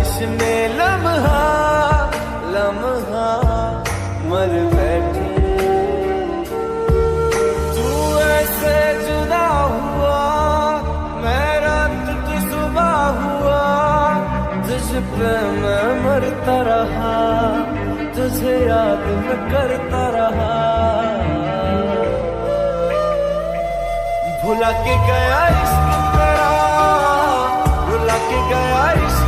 जश्ने लम्हा लम्हा मर बैठी। तू ऐसे जुदा हुआ, मैं रात की सुबह हुआ, तुझ पे मैं मरता रहा, तुझे याद मैं करता रहा। भुला के गया इश्क तेरा, भुला के गया इश्क